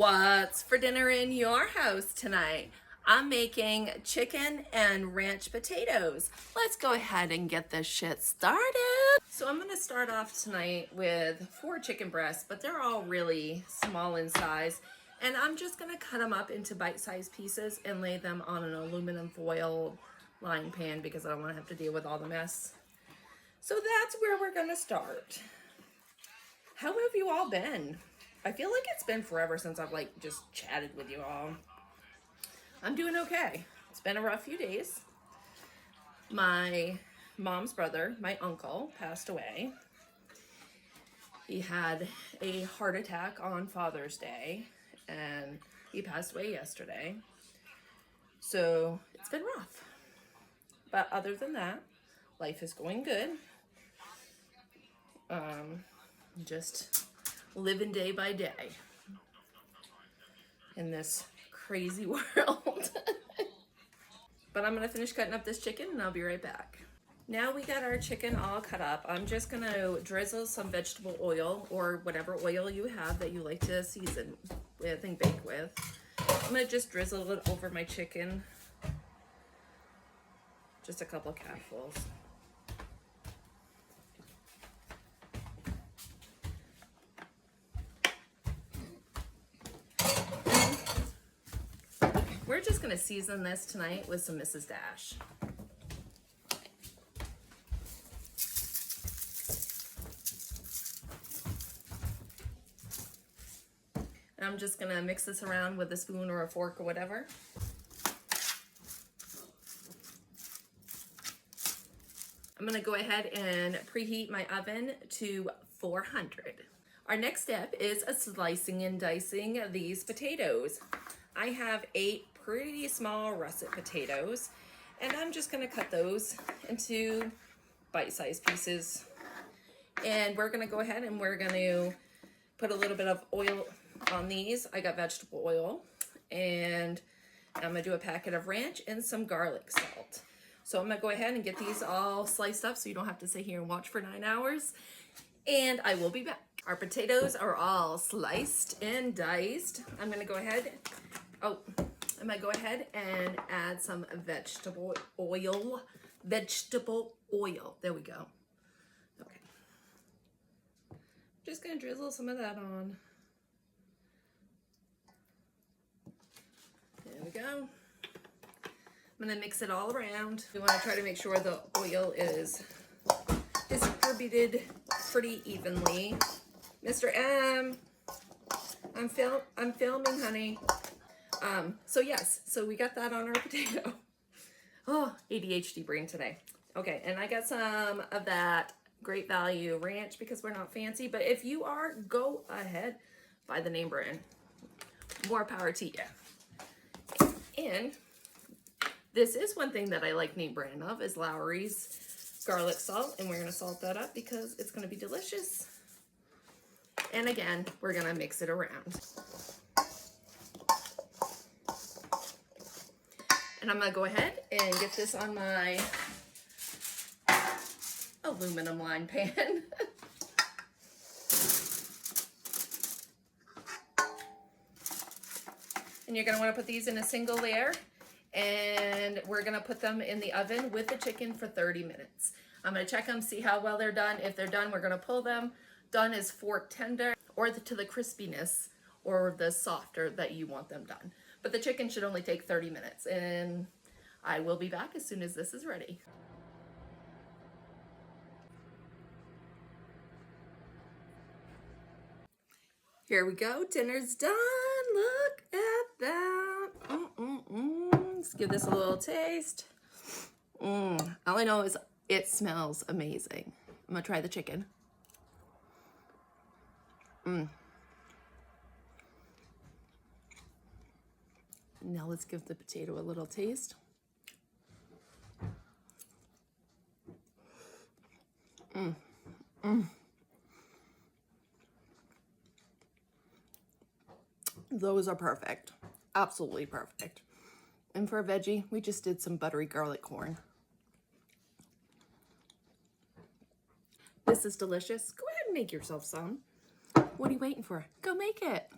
What's for dinner in your house tonight? I'm making chicken and ranch potatoes. Let's go ahead and get this shit started. So I'm gonna start off tonight with 4 chicken breasts, but they're all really small in size. And I'm just gonna cut them up into bite-sized pieces and lay them on an aluminum foil lined pan because I don't wanna have to deal with all the mess. So that's where we're gonna start. How have you all been? I feel like it's been forever since I've just chatted with you all. I'm doing okay. It's been a rough few days. My mom's brother, my uncle, passed away. He had a heart attack on Father's Day and he passed away yesterday. So it's been rough. But other than that, life is going good. Just living day by day in this crazy world. But I'm gonna finish cutting up this chicken and I'll be right back. Now we got our chicken all cut up. I'm just gonna drizzle some vegetable oil or whatever oil you have that you like to season with and bake with. I'm gonna just drizzle it over my chicken. Just a couple capfuls. We're just gonna season this tonight with some Mrs. Dash. And I'm just gonna mix this around with a spoon or a fork or whatever. I'm gonna go ahead and preheat my oven to 400. Our next step is slicing and dicing these potatoes. I have 8 pretty small russet potatoes, and I'm just gonna cut those into bite-sized pieces. And we're gonna go ahead and we're gonna put a little bit of oil on these. I got vegetable oil, and I'm gonna do a packet of ranch and some garlic salt. So I'm gonna go ahead and get these all sliced up so you don't have to sit here and watch for 9 hours. And I will be back. Our potatoes are all sliced and diced. I'm gonna go ahead and add some vegetable oil. There we go. Okay. Just gonna drizzle some of that on. There we go. I'm gonna mix it all around. We wanna try to make sure the oil is distributed pretty evenly. Mr. M, I'm filming, honey. So yes, so we got that on our potato. Oh, ADHD brain today. Okay, and I got some of that Great Value ranch because we're not fancy, but if you are, go ahead, buy the name brand. More power to you. And this is one thing that I like name brand of is Lawry's garlic salt, and we're gonna salt that up because it's gonna be delicious. And again, we're gonna mix it around. And I'm gonna go ahead and get this on my aluminum lined pan. And you're gonna wanna put these in a single layer, and we're gonna put them in the oven with the chicken for 30 minutes. I'm gonna check them, see how well they're done. If they're done, we're gonna pull them. Done is fork tender or to the crispiness or the softer that you want them done. But the chicken should only take 30 minutes, and I will be back as soon as this is ready. Here we go, dinner's done. Look at that. Let's give this a little taste. All I know is it smells amazing. I'm gonna try the chicken. Now let's give the potato a little taste. Those are perfect. Absolutely perfect. And for a veggie, we just did some buttery garlic corn. This is delicious. Go ahead and make yourself some. What are you waiting for? Go make it.